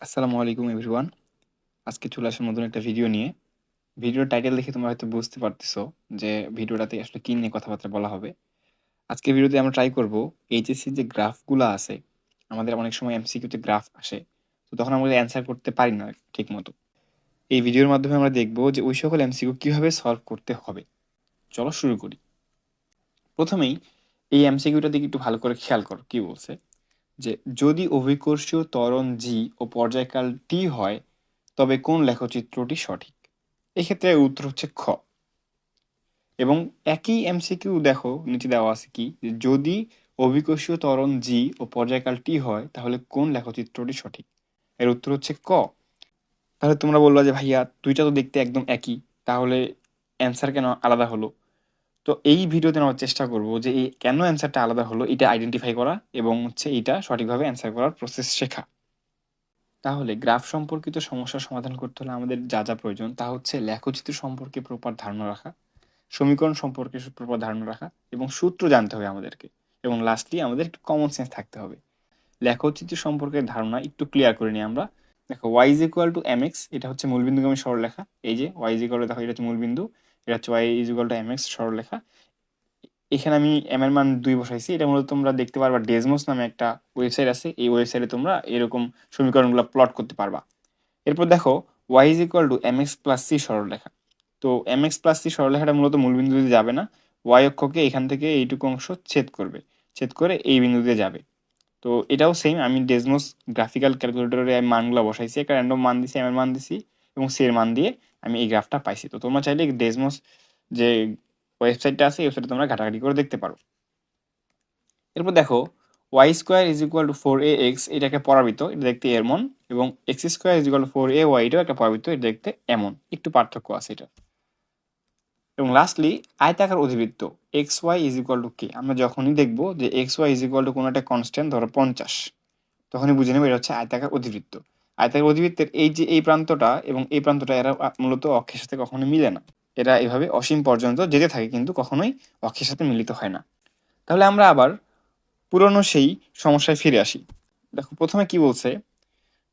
আসসালামু আলাইকুম এভরিওয়ান। আজকে চলে আসলাম নতুন একটা ভিডিও নিয়ে। ভিডিওর টাইটেল দেখে তোমরা হয়তো বুঝতে পারতেছো যে ভিডিওটাতে আসলে কী নিয়ে কথাবার্তা বলা হবে। আজকের ভিডিওতে আমরা ট্রাই করব এইচএসসির যে গ্রাফগুলো আছে, আমাদের অনেক সময় এমসিকিউতে গ্রাফ আসে। তো তখন আমরা অ্যান্সার করতে পারি না ঠিকমতো। এই ভিডিওর মাধ্যমে আমরা দেখব যে ওই সকল এমসিকিউ কীভাবে সলভ করতে হবে। চলো শুরু করি। প্রথমেই এই এমসিকিউটার দিকে একটু ভালো করে খেয়াল করো কী বলছে। যে যদি অভিকর্ষীয় ত্বরণ জি ও পর্যায়কাল টি হয় তবে কোন লেখচিত্রটি সঠিক? এক্ষেত্রে উত্তর হচ্ছে খ। এবং একই এমসিকিউ দেখো নিচে দেওয়া আছে কি যে যদি অভিকর্ষীয় ত্বরণ জি ও পর্যায়কাল টি হয় তাহলে কোন লেখচিত্রটি সঠিক? এর উত্তর হচ্ছে ক। তাহলে তোমরা বলবা যে ভাইয়া দুইটা তো দেখতে একদম একই, তাহলে অ্যান্সার কেন আলাদা হলো? তো এই ভিডিওতে আমরা চেষ্টা করব যে এই কেন অ্যান্সারটা আলাদা হলো এটা আইডেন্টিফাই করা এবং হচ্ছে এটা সঠিকভাবে অ্যান্সার করার প্রসেস শেখা। তাহলে গ্রাফ সম্পর্কিত সমস্যার সমাধান করতে হলে আমাদের যা যা প্রয়োজন তা হচ্ছে লেখচিত্র সম্পর্কে প্রপার ধারণা রাখা, সমীকরণ সম্পর্কে প্রপার ধারণা রাখা এবং সূত্র জানতে হবে আমাদেরকে, এবং লাস্টলি আমাদের একটু কমন সেন্স থাকতে হবে। লেখচিত্র সম্পর্কে ধারণা একটু ক্লিয়ার করে নিই আমরা। দেখো Y is equal to M X, এটা হচ্ছে মূলবিন্দুগামী সরলরেখা। এই যে ওয়াই ইজ ইকুয়াল টু, দেখো এটা হচ্ছে মূলবিন্দু, এটা হচ্ছে Y is equal to M X সরলরেখা। এখানে আমি এম এর মান 2 বসাইছি। এটা মূলত তোমরা দেখতে পারবা ডেজমোস নামে একটা ওয়েবসাইট আছে, এই ওয়েবসাইটে তোমরা এরকম সমীকরণগুলো প্লট করতে পারবা। এরপর দেখো Y is equal to M X plus C সরলরেখা। তো এম এক্স প্লাস সি সরলরেখাটা মূলত মূল বিন্দুতে যাবে না, ওয়াই অক্ষকে এখান থেকে এইটুকু অংশ ছেদ করবে, ছেদ করে এই বিন্দুতে যাবে। তো এটাও সেম, আমি ডেজমোস গ্রাফিক্যাল ক্যালকুলেটরে আমি মানগুলো বসাইছি, একটা র্যান্ডম মান দিছি, এম এর মান দিছি এবং সি এর মান দিয়ে আমি এই গ্রাফটা পাইছি। তো তোমরা চাইলে ডেজমোস যে ওয়েবসাইটটা আছে এই ওয়েবসাইটে তোমরা ঘাটাঘাটি করে দেখতে পারো। এরপর দেখো Y square is equal to 4ax, এটা একটা পরাবৃত্ত, এটা দেখতে এমন, এবং X square is equal to 4ay, এটাও একটা পরাবৃত্ত, এটা দেখতে এমন, একটু পার্থক্য আছে এটা। এবং লাস্টলি আয়তাকার অধিবৃত্ত X Y is equal to K, আমরা যখনই দেখবো যে X Y is equal to কোনো একটা কনস্ট্যান্ট, ধরো 50, তখনই বুঝে নেবো এটা হচ্ছে আয়তাকার অধিবৃত্ত। আয়তাকার অধিবৃত্তের এই যে এই প্রান্তটা এবং এই প্রান্তটা এরা মূলত অক্ষের সাথে কখনো মিলে না, এরা এভাবে অসীম পর্যন্ত যেতে থাকে কিন্তু কখনোই অক্ষের সাথে মিলিত হয় না। তাহলে আমরা আবার পুরনো সেই সমস্যায় ফিরে আসি। দেখো প্রথমে কি বলছে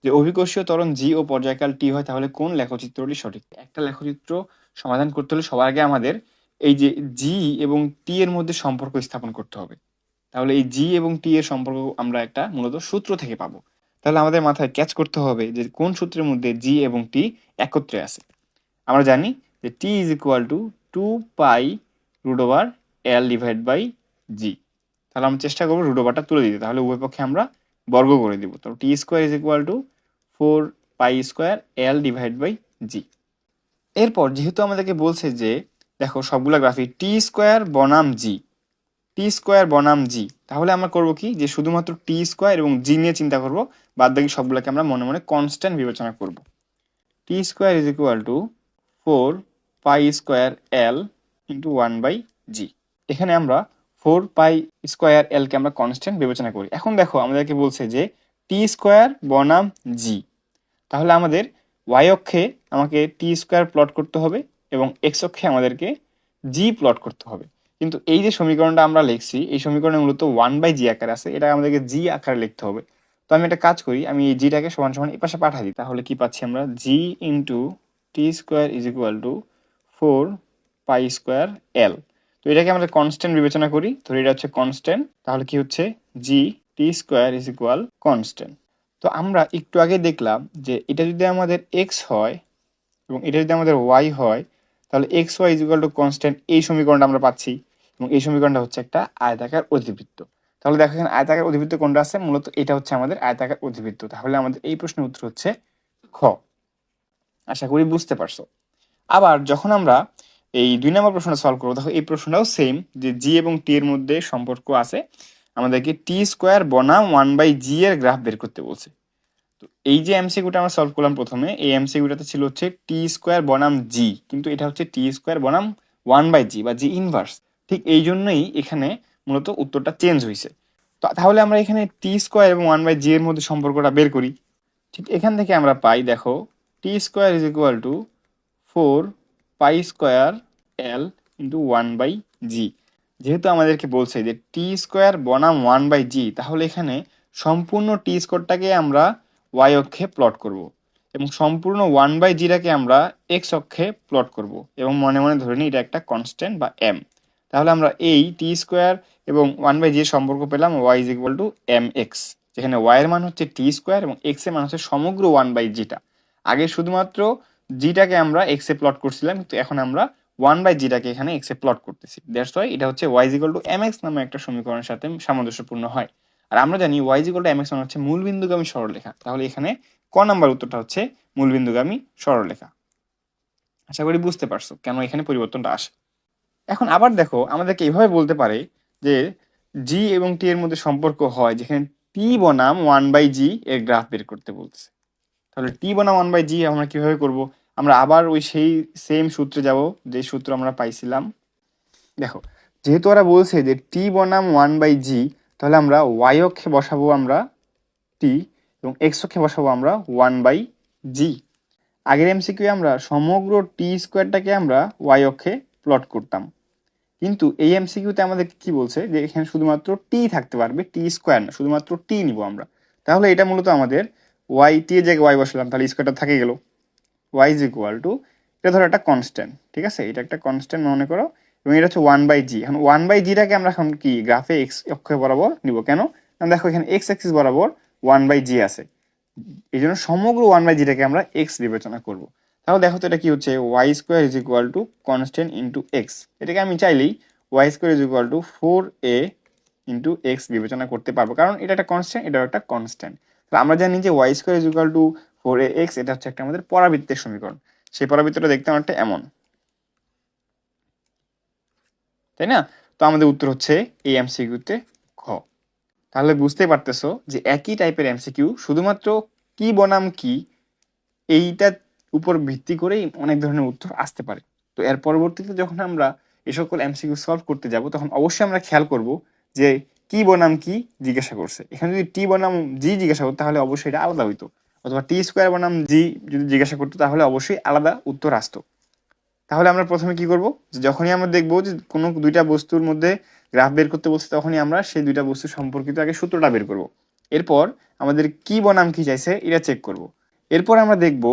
যে অভিকর্ষীয় ত্বরণ জি ও পর্যায়কাল টি হয় তাহলে কোন লেখচিত্রটি সঠিক? একটা লেখচিত্র সমাধান করতে হলে সবার আগে আমাদের এই যে জি এবং টি এর মধ্যে সম্পর্ক স্থাপন করতে হবে। তাহলে এই জি এবং টি এর সম্পর্ক আমরা একটা মূলত সূত্র থেকে পাবো। তাহলে আমাদের মাথায় ক্যাচ করতে হবে যে কোন সূত্রের মধ্যে জি এবং টি একত্রে আছে। আমরা জানি যে T is equal to 2 pi √এল ডিভাইড বাই জি। তাহলে আমরা চেষ্টা করবো √টা তুলে দিতে, তাহলে উভয় পক্ষে আমরা বর্গ করে দিব। তো T square is equal to 4 pi square L divide by G. এরপর যেহেতু আমাদেরকে বলছে যে দেখো সবগুলা গ্রাফিক টি স্কোয়ার বনাম জি, টি স্কোয়ার বনাম জি, তাহলে আমরা করব কি যে শুধুমাত্র টি স্কোয়ার এবং জি নিয়ে চিন্তা করব, বাদ বাকি সবগুলোকে আমরা মনে মনে কনস্ট্যান্ট বিবেচনা করব। T square is equal to 4 pi square L into 1/জি। এখানে আমরা 4 পাই স্কোয়ার এলকে আমরা কনস্ট্যান্ট বিবেচনা করি। এখন দেখো আমাদেরকে বলছে যে টি স্কোয়ার বনাম জি, তাহলে আমাদের ওয়াই অক্ষে আমাকে টি স্কোয়ার প্লট করতে হবে এবং এক্স অক্ষে আমাদেরকে জি প্লট করতে হবে। কিন্তু এই যে সমীকরণটা আমরা লিখছি এই সমীকরণে মূলত 1/জি আকারে আছে, এটা আমাদেরকে জি আকারে লিখতে হবে। তো আমি একটা কাজ করি, আমি এই জিটাকে সমান সমান এই পাশে পাঠাই দিই, তাহলে কি পাচ্ছি আমরা G into T square is equal to 4 pi square L. তো এটাকে আমরা কনস্ট্যান্ট বিবেচনা করি, ধরি এটা হচ্ছে কনস্ট্যান্ট, তাহলে কি হচ্ছে জি টি স্কোয়ার ইজ ইকুয়াল কনস্ট্যান্ট। তো আমরা একটু আগে দেখলাম যে এটা যদি আমাদের এক্স হয় এবং এটা যদি আমাদের ওয়াই হয় তাহলে X Y is equal to constant, এই সমীকরণটা আমরা পাচ্ছি, এবং এই সমীকরণটা হচ্ছে একটা আয়তাকার অধিবৃত্ত। তাহলে দেখো এখানে আয়তাকার অধিবৃত্ত কোনটা আছে, মূলত এটা হচ্ছে আমাদের আয়তাকার অধিবৃত্ত। তাহলে আমাদের এই প্রশ্নের উত্তর হচ্ছে খ। আশা করি বুঝতে পারছো। আবার যখন আমরা এই 2 নম্বর প্রশ্নটা সলভ করবো, দেখো এই প্রশ্নটাও সেম, যে জি এবং টি এর মধ্যে সম্পর্ক আছে, আমাদেরকে টি স্কোয়ার বনাম 1/জি এর গ্রাফ বের করতে বলছে। তো এই যে এমসিকিউটা আমরা সলভ করলাম প্রথমে, এই এমসিকিউটাতে ছিল হচ্ছে টি স্কোয়ার বনাম জি, কিন্তু এটা হচ্ছে টি স্কোয়ার বনাম 1/জি বা জি ইনভার্স। ঠিক এই জন্যই এখানে মূলত উত্তরটা চেঞ্জ হয়েছে। তো তাহলে আমরা এখানে টি স্কোয়ার এবং 1/জি এর মধ্যে সম্পর্কটা বের করি। ঠিক এখান থেকে আমরা পাই, দেখো T square is equal to 4 pi square L into 1/জি। যেহেতু আমাদেরকে বলছে যে টি স্কোয়ার বনাম 1/জি, তাহলে এখানে সম্পূর্ণ টি স্কোয়ারটাকে আমরা ওয়াই অক্ষে প্লট করব এবং সম্পূর্ণ 1/gটাকে আমরা এক্স অক্ষে প্লট করব এবং মনে মনে ধরে নিই এটা একটা কনস্ট্যান্ট বা এম। তাহলে আমরা এই টি স্কোয়ার এবং 1/g এর সম্পর্ক পেলাম Y is equal to M X, যেখানে ওয়াই এর মান হচ্ছে টি স্কোয়ার এবং এক্স এর মান হচ্ছে সমগ্র 1/gটা। আগে শুধুমাত্র জিটাকে আমরা এক্স এ প্লট করছিলাম, কিন্তু এখন আমরা 1/gটাকে এখানে এক্স এ প্লট করতেছি। দ্যাটস ওয়াই এটা হচ্ছে Y is equal to M X নামে একটা সমীকরণের সাথে সামঞ্জস্যপূর্ণ হয়। আর আমরা জানি Y is equal to M X মানে হচ্ছে মূলবিন্দুগামী সরলরেখা। তাহলে এখানে ক নাম্বার উত্তরটা হচ্ছে মূলবিন্দুগামী সরলরেখা। আশা করি বুঝতে পারছো কেন এখানে পরিবর্তনটা আসে। এখন আবার দেখো আমাদেরকে এইভাবে বলতে পারে যে জি এবং টি এর মধ্যে সম্পর্ক হয় যেখানে টি বনাম 1/g এর গ্রাফ বের করতে বলছে। তাহলে টি বনাম 1/g আমরা কিভাবে করব? আমরা আবার ওই সেই সেম সূত্রে যাব যে সূত্র আমরা পাইছিলাম। দেখো যেহেতু ওরা বলছে যে টি বনাম 1/g, তাহলে আমরা ওয়াই অক্ষে বসাবো আমরা টি এবং এক্স অক্ষে বসাবো আমরা 1/g। আগের এমসিকিউ আমরা সমগ্র টি স্কোয়ারটাকে আমরা ওয়াই অক্ষে প্লট করতাম, কিন্তু এই এমসিকিউতে আমাদের কি বলছে যে এখানে শুধুমাত্র টি থাকতে পারবে, টি স্কোয়ার না, শুধুমাত্র টি নিব আমরা। তাহলে এটা মূলত আমাদের ওয়াই টি এর জায়গায় ওয়াই বসালাম, তাহলে স্কোয়ারটা থাকে গেল। ওয়াই ইজ ইকুয়াল টু, এটা ধরো একটা কনস্ট্যান্ট, ঠিক আছে, এটা একটা কনস্ট্যান্ট মনে করো, এবং এটা হচ্ছে 1/g। এখন 1/gটাকে আমরা এখন কি গ্রাফে এক্স অক্ষে বরাবর নিব, কেন? কারণ দেখো এখানে এক্স অ্যাক্সিস বরাবর 1/g আছে, এই জন্য সমগ্র 1/gটাকে আমরা এক্স বিবেচনা করব। তাহলে দেখো তো এটা কি হচ্ছে, Y square is equal to constant into X. এটাকে আমি চাইলেই Y square is equal to 4a into X বিবেচনা করতে পারবো, কারণ এটা একটা কনস্ট্যান্ট, এটাও একটা কনস্ট্যান্ট। তাহলে আমরা জানি যে Y square is equal to 4ax, এটা হচ্ছে একটা আমাদের পরাবৃত্তের সমীকরণ। সেই পরাবৃত্তটা দেখতে অনেকটা এমন, তাই না? তো আমাদের উত্তর হচ্ছে এই এমসিকিউতে খ। তাহলে বুঝতে পারতেছো যে একই টাইপের এমসিকিউ, শুধুমাত্র কি বনাম কি এইটার উপর ভিত্তি করেই অনেক ধরনের উত্তর আসতে পারে। তো এর পরবর্তীতে যখন আমরা এ সকল এমসিকিউ সলভ করতে যাব, তখন অবশ্যই আমরা খেয়াল করব যে কি বনাম কি জিজ্ঞাসা করছে। এখানে যদি টি বনাম জি জিজ্ঞাসা করতো তাহলে অবশ্যই এটা আলাদা হইতো, অথবা টি স্কোয়ার বনাম জি যদি জিজ্ঞাসা করতো তাহলে অবশ্যই আলাদা উত্তর আসতো। তাহলে আমরা প্রথমে কি করব, যখনই আমরা দেখবো যে কোনো দুইটা বস্তুর মধ্যে গ্রাফ বের করতে বলছে, তখনই আমরা সেই দুইটা বস্তু সম্পর্কিত আগে সূত্রটা বের করব। এরপর আমাদের কি বনাম কি চাইছে এটা চেক করব। এরপর আমরা দেখব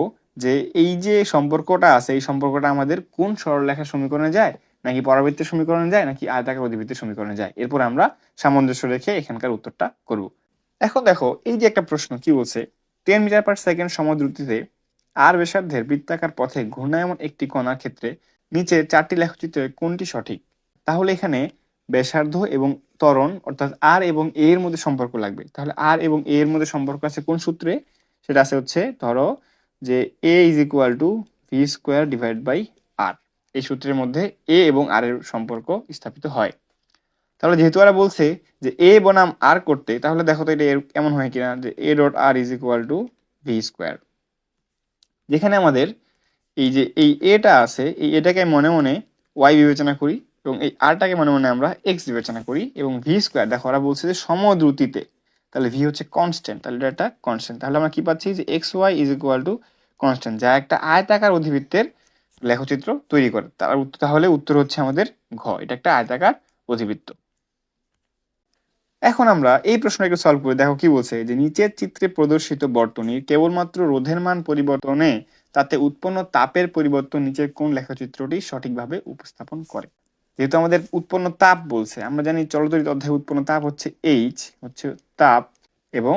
যে এই যে সম্পর্কটা আছে, এই সম্পর্কটা আমাদের কোন সরলরেখার সমীকরণে যায়, নাকি পরাবৃত্তের সমীকরণে যায়, নাকি আয়তাকার অধিবৃত্তের সমীকরণে যায়। এরপর আমরা সামঞ্জস্য রেখে এখানকার উত্তরটা করব। এখন দেখো এই যে একটা প্রশ্ন কি বলছে, 10 মিটার পার সেকেন্ড সমদ্রুতিতে আর ব্যাসার্ধের বৃত্তাকার পথে ঘূর্ণায়মান একটি কণার ক্ষেত্রে নিচের 4টি লেখচিত্রে কোনটি সঠিক? তাহলে এখানে ব্যাসার্ধ এবং ত্বরণ অর্থাৎ আর এবং এ এর মধ্যে সম্পর্ক লাগবে। তাহলে আর এবং এ এর মধ্যে সম্পর্ক আছে কোন সূত্রে? সেটা আছে হচ্ছে ধরো যে A is equal to V square divide by R. এই সূত্রের মধ্যে এ এবং আর এর সম্পর্ক স্থাপিত হয়। তাহলে যেহেতু ওরা বলছে যে এ বনাম আর করতে, তাহলে দেখো তো এটা এমন হয় কিনা যে A dot R is equal to V square, যেখানে আমাদের এই যে এই এটা আছে, এই এটাকে মনে মনে ওয়াই বিবেচনা করি এবং এই আরটাকে মনে মনে আমরা এক্স বিবেচনা করি, এবং ভি স্কোয়ার দেখো ওরা বলছে যে সমদ্রুতিতে, তাহলে ভি হচ্ছে কনস্ট্যান্ট, তাহলে এটা একটা কনস্ট্যান্ট। তাহলে আমরা কি পাচ্ছি যে X Y is equal to constant, যা একটা আয়তাকার অধিবৃত্তের লেখচিত্র তৈরি করে। তার উত্তর, তাহলে উত্তর হচ্ছে আমাদের ঘ, এটা একটা আয়তাকার অধিবৃত্ত। এখন আমরা এই প্রশ্নটা একটু সলভ করে দেখো কি বলছে, যে নিচের চিত্রে প্রদর্শিত বর্তনীর কেবলমাত্র রোধের মান পরিবর্তনে তাতে উৎপন্ন তাপের পরিবর্তন নিচের কোন লেখচিত্রটি সঠিকভাবে উপস্থাপন করে? যেহেতু আমাদের উৎপন্ন তাপ বলছে, আমরা জানি চলতরিৎ অধ্যায়ে উৎপন্ন তাপ হচ্ছে এইচ, হচ্ছে তাপ, এবং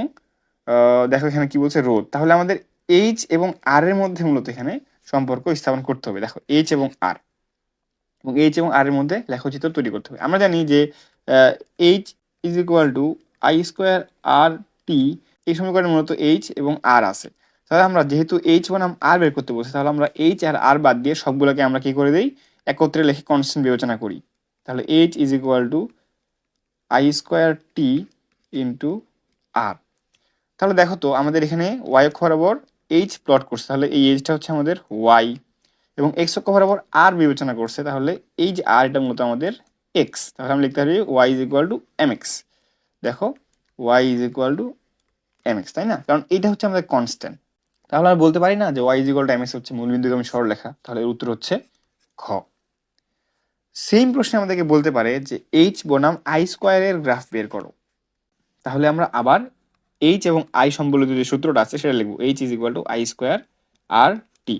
দেখো এখানে কি বলছে রোধ। তাহলে আমাদের এইচ এবং আর এর মধ্যে মূলত এখানে সম্পর্ক স্থাপন করতে হবে। দেখো এইচ এবং আর, এবং এইচ এবং আর এর মধ্যে লেখচিত্র তৈরি করতে হবে। আমরা জানি যে H is equal to I square R T, এই সমীকরণে মূলত এইচ এবং আর আছে। তাহলে আমরা যেহেতু এইচ বনাম আর বের করতে বলছি, তাহলে আমরা এইচ আর আর বাদ দিয়ে সবগুলোকে আমরা কি করে দিই, একত্রে লিখে কনস্ট্যান্ট বিবেচনা করি। তাহলে H is equal to I square T into R. তাহলে দেখো তো আমাদের এখানে ওয়াই অক্ষ বরাবর এইচ প্লট করছে, তাহলে এই এইচটা হচ্ছে আমাদের ওয়াই, এবং এক্স অক্ষ বরাবর আর বিবেচনা করছে, তাহলে এই যে আর এটা মূলত আমাদের এক্স। তাহলে আমরা লিখতে পারি Y is equal to M X. দেখো Y is equal to M X, তাই না? কারণ এইটা হচ্ছে আমাদের কনস্ট্যান্ট। তাহলে আমরা বলতে পারি না যে Y is equal to M X হচ্ছে মূলবিন্দুগামী সরলরেখা। তাহলে এর উত্তর হচ্ছে খ। সেম প্রশ্নে আমাদেরকে বলতে পারে যে এইচ বনাম আই স্কোয়ারের গ্রাফ বের করো। তাহলে আমরা আবার এইচ এবং আই সম্বলিত যে সূত্রটা আছে সেটা লিখবো, H is equal to I square R T.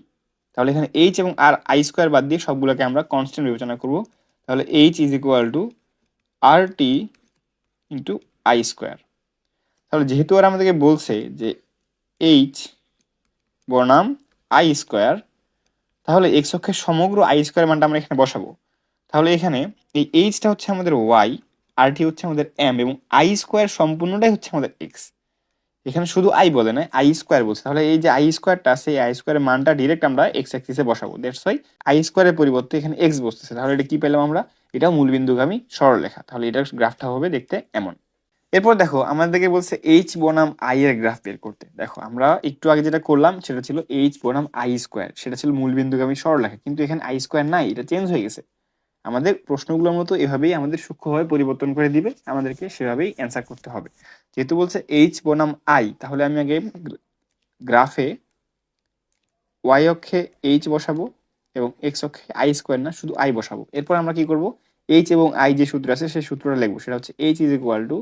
তাহলে এখানে এইচ এবং আর আই স্কোয়ার বাদ দিয়ে সবগুলোকে আমরা কনস্ট্যান্ট বিবেচনা করব। তাহলে H is equal to R T into I square. তাহলে যেহেতু ওরা আমাদেরকে বলছে যে এইচ বনাম আই স্কোয়ার, তাহলে এক্স অক্ষের সমগ্র আই স্কোয়ার মানটা আমরা এখানে বসাবো। তাহলে এখানে এই এইচটা হচ্ছে আমাদের ওয়াই, আর টি হচ্ছে আমাদের এম, এবং আই স্কোয়ার সম্পূর্ণটাই হচ্ছে আমাদের এক্স। এখানে শুধু আই বলে না, আই স্কোয়ার বলছে। তাহলে এই যে আই স্কোয়ারটা আছে, এই আই স্কোয়ারের মানটা ডিরেক্ট আমরা এক্স অ্যাক্সিসে বসাবো। দ্যাটস ওয়াই আই স্কোয়ারের পরিবর্তে এখানে এক্স বসতেছে। তাহলে এটা কি পেলাম আমরা? এটাও মূলবিন্দুগামী সরলরেখা। তাহলে এটার গ্রাফটা হবে দেখতে এমন। এরপর দেখো আমাদেরকে বলছে এইচ বনাম আই এর গ্রাফ বের করতে। দেখো আমরা একটু আগে যেটা করলাম সেটা ছিল এইচ বনাম আই স্কোয়ার, সেটা ছিল মূলবিন্দুগামী সরলরেখা, কিন্তু এখানে আই স্কোয়ার নাই, এটা চেঞ্জ হয়ে গেছে। আমাদের প্রশ্নগুলোর মতো এভাবেই আমাদের সূক্ষ্মভাবে পরিবর্তন করে দিবে, আমাদেরকে সেভাবেই অ্যান্সার করতে হবে। যেহেতু বলছে এইচ বনাম আই, তাহলে আমি আগে গ্রাফে ওয়াই অক্ষে এইচ বসাবো এবং এক্স অক্ষে আই স্কোয়ার না, শুধু আই বসাবো। এরপর আমরা কি করব, এইচ এবং আই যে সূত্র আছে সেই সূত্রটা লিখবো, সেটা হচ্ছে H is equal to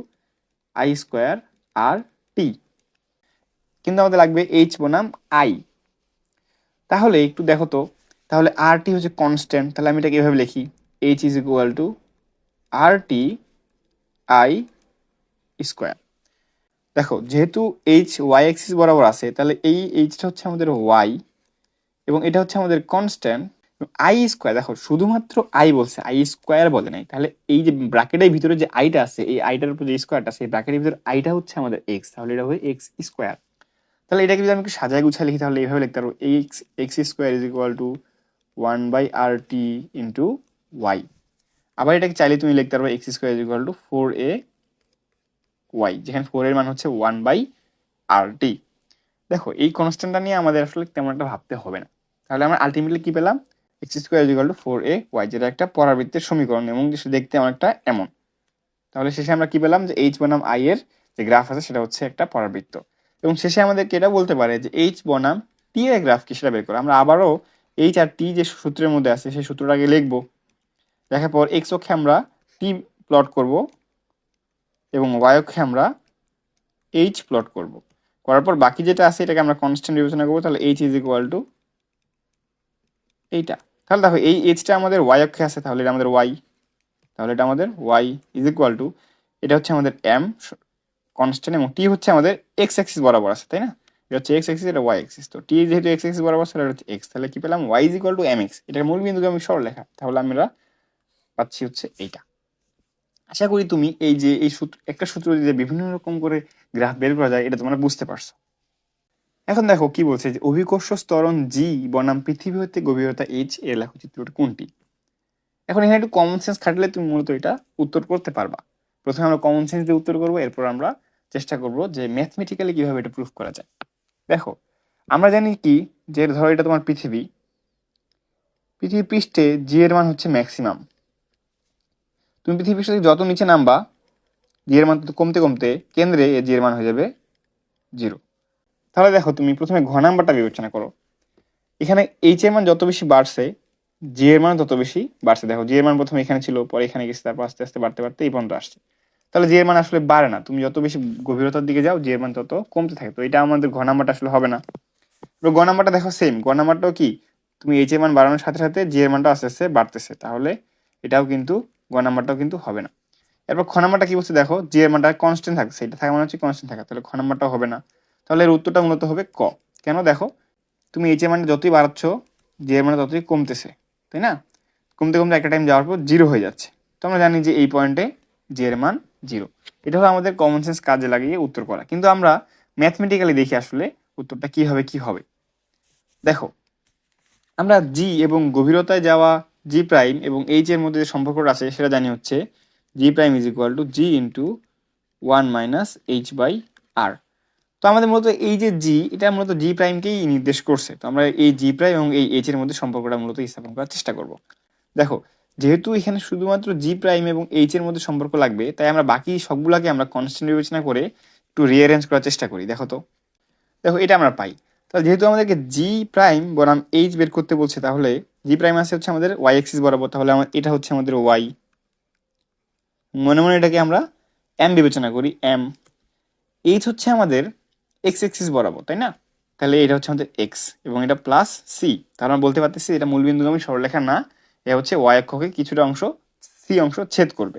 I square R T. কিন্তু আমাদের লাগবে এইচ বনাম আই। তাহলে একটু দেখো তো, তাহলে আর টি হচ্ছে কনস্ট্যান্ট, তাহলে আমি এটাকে এভাবে লিখি, H is equal to R T I square. দেখো যেহেতু এইচ ওয়াই অ্যাক্সিস বরাবর আছে, তাহলে এই এইচটা হচ্ছে আমাদের ওয়াই এবং এটা হচ্ছে আমাদের কনস্ট্যান্ট। আই স্কোয়ার, দেখো শুধুমাত্র আই বলছে, আই স্কোয়ার বলে নাই। তাহলে এই যে ব্র্যাকেটের ভিতরে যে আইটা আছে, এই আইটার উপর যে স্কোয়ারটা আছে, এই ব্র্যাকেটের ভিতরে আইটা হচ্ছে আমাদের এক্স, তাহলে এটা হবে এক্স স্কোয়ার। তাহলে এটাকে যদি আমি একটু সাজায় গুছায় লিখি, তাহলে এইভাবে লিখতে পারবো, X X square is equal to 1/RT into Y. আবার এটাকে চাইলে তুমি লিখতে পারবে X square is equal to 4AY, যেখানে 4 এর মান হচ্ছে 1/RT। দেখো এই কনস্ট্যান্টটা নিয়ে আমাদের আসলে তেমন একটা ভাবতে হবে না। তাহলে আমরা আলটিমেটলি কি পেলাম, x square is equal to 4AY, যেটা একটা পরাবৃত্তের সমীকরণ এবং সেটা দেখতে অনেকটা এমন। তাহলে শেষে আমরা কি পেলাম, যে এইচ বনাম আই এর যে গ্রাফ আছে সেটা হচ্ছে একটা পরাবৃত্ত। এবং শেষে আমাদেরকে এটা বলতে পারে যে এইচ বনাম টি এর গ্রাফ কি সেটা বের করো। আমরা আবারও এইচ আর টি যে সূত্রের মধ্যে আছে সেই সূত্রটাকে লিখবো। দেখার পর এক্স অক্ষে আমরা টি প্লট করব এবং ওয়াই অক্ষে আমরা এইচ প্লট করব। করার পর বাকি যেটা আছে এটাকে আমরা কনস্ট্যান্ট বিবেচনা করবো। তাহলে এইচ ইজ ইকুয়াল টু এইটা। তাহলে দেখো এই এইচটা আমাদের ওয়াই অক্ষে আছে, তাহলে এটা আমাদের ওয়াই, তাহলে এটা আমাদের ওয়াই ইজ ইকুয়াল টু, এটা হচ্ছে আমাদের এম কনস্ট্যান্ট, এবং টি হচ্ছে আমাদের এক্স অ্যাক্সিস বরাবর আছে, তাই না? এটা হচ্ছে এক্স অ্যাক্সিস, এটা ওয়াই অ্যাক্সিস। তো টি যেহেতু এক্স অ্যাক্সিস বরাবর আছে, এটা হচ্ছে এক্স। তাহলে কি পেলাম, Y is equal to M X. এটার মূল বিন্দুকে আমি সরলরেখা, তাহলে আমরা পাচ্ছি হচ্ছে এইটা। আশা করি তুমি এই যে এই সূত্র, একটা সূত্র দিয়ে বিভিন্ন রকম করে গ্রাফ বের করা যায়, এটা তোমরা বুঝতে পারছো। এখন দেখো কি বলছে, যে অভিকর্ষ ত্বরণ জি বনাম পৃথিবী হতে গভীরতা এইচ এর লেখচিত্রটা কোনটি? এখন এখানে একটু কমন সেন্স খাটলে তুমি মূলত এটা উত্তর করতে পারবা। প্রথমে আমরা কমন সেন্স দিয়ে উত্তর করবো, এরপর আমরা চেষ্টা করব যে ম্যাথমেটিক্যালি কিভাবে এটা প্রুফ করা যায়। দেখো আমরা জানি কি, যে ধরো এটা তোমার পৃথিবী পৃষ্ঠে জি এর মান হচ্ছে ম্যাক্সিমাম। তুমি পৃথিবী পৃষ্ঠ থেকে যত নিচে নামবা, জি এর মান তত কমতে কমতে কেন্দ্রে জি এর মান হয়ে যাবে 0। তাহলে দেখো তুমি প্রথমে ঘ নাম্বারটা বিবেচনা করো। এখানে এইচ এর মান যত বেশি বাড়ছে, জি এর মান তত বেশি বাড়ছে। দেখো জি এর মান প্রথমে এখানে ছিল, পরে এখানে গেছে, তারপর আস্তে আস্তে বাড়তে বাড়তে এই পর্যন্ত আসছে। তাহলে জি এর মান আসলে বাড়ে না, তুমি যত বেশি গভীরতার দিকে যাও জি এর মান তত কমতে থাকে। তো এটা আমাদের ঘ নাম্বারটা আসলে হবে না। গ নাম্বারটা দেখো সেম, গ নাম্বারটাও কি, তুমি এইচ এর মান বাড়ানোর সাথে সাথে জি এর মানটা আস্তে আস্তে বাড়তেছে, তাহলে এটাও কিন্তু গ নাম্বারটাও কিন্তু হবে না। এরপর খ নাম্বারটা কি বলছে, দেখো জি এর মানটা কনস্ট্যান্ট থাকছে, এটা থাকা মানে হচ্ছে কনস্ট্যান্ট থাকা, তাহলে খ নাম্বারটাও হবে না। তাহলে এর উত্তরটা মূলত হবে ক। কেন, দেখো তুমি এইচ এর মানে যতই বাড়াচ্ছ জি এর মানে ততই কমতেছে, তাই না? কমতে কমতে একটা টাইম যাওয়ার পর 0 হয়ে যাচ্ছে। তো আমরা জানি যে এই পয়েন্টে জি এর মান 0। এটা হলো আমাদের কমন সেন্স কাজে লাগিয়ে উত্তর করা। কিন্তু আমরা ম্যাথমেটিক্যালি দেখি আসলে উত্তরটা কি হবে কি হবে। দেখো আমরা জি এবং গভীরতায় যাওয়া জি প্রাইম এবং এইচ এর মধ্যে যে সম্পর্কটা আছে সেটা জানি হচ্ছে G prime is equal to G into 1 - h/r। তো আমাদের মূলত এই যে জি, এটা মূলত জি প্রাইমকেই নির্দেশ করছে। তো আমরা এই জি প্রাইম এবং এই এইচ এর মধ্যে সম্পর্কটা মূলত স্থাপন করার চেষ্টা করব। দেখো যেহেতু এখানে শুধুমাত্র জি প্রাইম এবং এইচ এর মধ্যে সম্পর্ক লাগবে, তাই আমরা বাকি সবগুলাকে আমরা কনস্ট্যান্ট বিবেচনা করে একটু রিঅ্যারেঞ্জ করার চেষ্টা করি। দেখো তো, দেখো এটা আমরা পাই। তাহলে যেহেতু আমাদেরকে জি প্রাইম বনাম এইচ বের করতে বলছে, তাহলে জি প্রাইম আছে হচ্ছে আমাদের ওয়াই এক্সিস বরাবর, তাহলে এটা হচ্ছে আমাদের ওয়াই। মনে মনে এটাকে আমরা এম বিবেচনা করি, এম। এইচ হচ্ছে আমাদের এক্স এক্সিস বরাবর, তাই না? তাহলে এটা হচ্ছে আমাদের এক্স এবং এটা প্লাস সি। তাহলে আমরা বলতে পারতেছি এটা মূলবিন্দুগামী সরলরেখা না, এটা হচ্ছে ওয়াই অক্ষকে কিছুটা অংশ সি অংশ ছেদ করবে।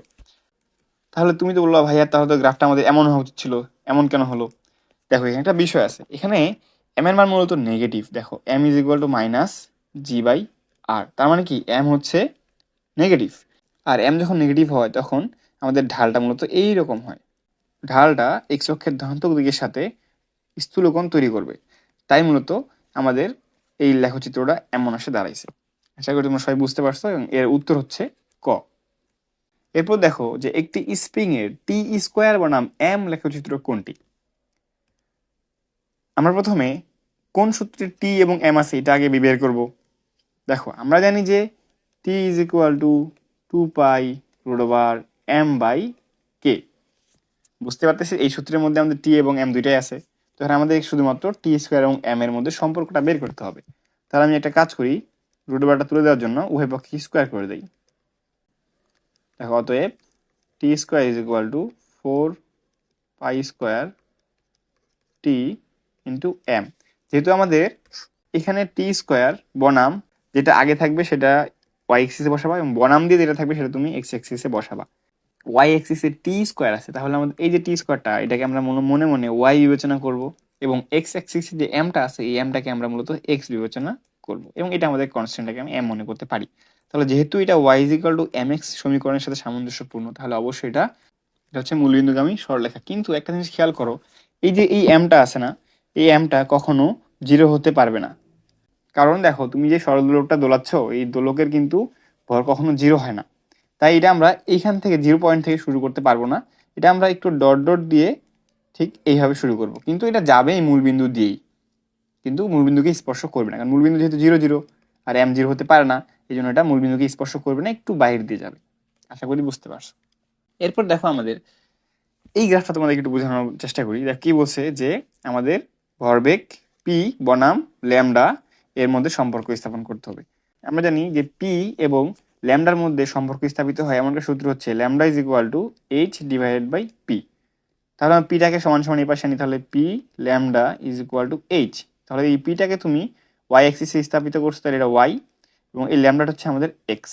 তাহলে তুমি তো বললো ভাইয়া তাহলে তো গ্রাফটা আমাদের এমন হওয়া উচিত ছিল, এমন কেন হলো? দেখো এখানে একটা বিষয় আছে, এখানে এম এর মান মূলত নেগেটিভ। দেখো M is equal to minus G by R, তার মানে কি এম হচ্ছে নেগেটিভ। আর এম যখন নেগেটিভ হয় তখন আমাদের ঢালটা মূলত এইরকম হয়। ঢালটা এক্স অক্ষের ধনাত্মক দিকের সাথে স্থূলকোণ তৈরি করবে, তাই মূলত আমাদের এই লেখচিত্রটা এমন আসে দাঁড়াইছে। আশা করি তোমরা সবাই বুঝতে পারছো এবং এর উত্তর হচ্ছে ক। এরপর দেখো যে একটি স্প্রিং এর টি স্কোয়ার বনাম এম লেখচিত্র কোনটি? আমরা প্রথমে কোন সূত্রে টি এবং এম আছে এটা আগে বের করব। দেখো আমরা জানি যে T is equal to 2 pi root over M by K. বুঝতে পারতেছি এই সূত্রের মধ্যে আমাদের টি এবং এম দুইটাই আছে, তো এখানে আমাদের শুধুমাত্র টি স্কোয়ার এবং এম এর মধ্যে সম্পর্কটা বের করতে হবে। তাহলে আমি একটা কাজ করি, রুট ওভারটা তুলে দেওয়ার জন্য উভয় পক্ষে স্কোয়ার করে দিই। দেখো অতএব T square is equal to 4 pi square T into M. যেহেতু আমাদের এখানে টি স্কোয়ার বনাম যেটা আগে থাকবে সেটা ওয়াই এক্সিসে বসাবা এবং বনাম দিয়ে যেটা থাকবে সেটা তুমি এক্স এক্সিসে বসাবা। ওয়াই এক্সিসে টি স্কোয়ার আছে, তাহলে আমাদের এই যে টি স্কোয়ারটা এটাকে আমরা মনে মনে ওয়াই বিবেচনা করব এবং এক্স এক্সিসে যে এমটা আছে এই এমটাকে আমরা মূলত এক্স বিবেচনা করব এবং এটা আমাদের কনস্ট্যান্টটাকে আমি এম মনে করতে পারি। তাহলে যেহেতু এটা Y is equal to M X সমীকরণের সাথে সামঞ্জস্যপূর্ণ, তাহলে অবশ্যই এটা এটা হচ্ছে মূলবিন্দুগামী সরলরেখা। কিন্তু একটা জিনিস খেয়াল করো, এই যে এই এমটা আছে না, এই এমটা কখনো জিরো হতে পারবে না। কারণ দেখো তুমি যে সরল দোলকটা দোলাচ্ছ এই দোলকের কিন্তু ভর কখনো জিরো হয় না। তাই এটা আমরা এইখান থেকে 0 পয়েন্ট থেকে শুরু করতে পারবো না, এটা আমরা একটু ডট ডট দিয়ে ঠিক এইভাবে শুরু করব। কিন্তু এটা যাবে এই মূলবিন্দু দিয়েই, কিন্তু মূলবিন্দুকে স্পর্শ করবে না, কারণ মূলবিন্দু যেহেতু 0 0 আর এম জিরো হতে পারে না, এই জন্য এটা মূলবিন্দুকে স্পর্শ করবে না, একটু বাইরে দিয়ে যাবে। আশা করি বুঝতে পারছো। এরপর দেখো আমাদের এই গ্রাফটা তোমাদের একটু বোঝানোর চেষ্টা করি। দেখ কি বলছে যে আমাদের ভরবেগ পি বনাম ল্যামডা এর মধ্যে সম্পর্ক স্থাপন করতে হবে। আমরা জানি যে পি এবং ল্যামডার মধ্যে সম্পর্ক স্থাপিত হয় এমন একটা সূত্র হচ্ছে lambda is equal to H divided by P. তাহলে আমি পিটাকে সমান সমান এই পাশে আনি, তাহলে P lambda is equal to H. তাহলে এই পিটাকে তুমি ওয়াই অ্যাক্সিসে স্থাপিত করছো, তাহলে এটা ওয়াই এবং এই ল্যামডাটা হচ্ছে আমাদের এক্স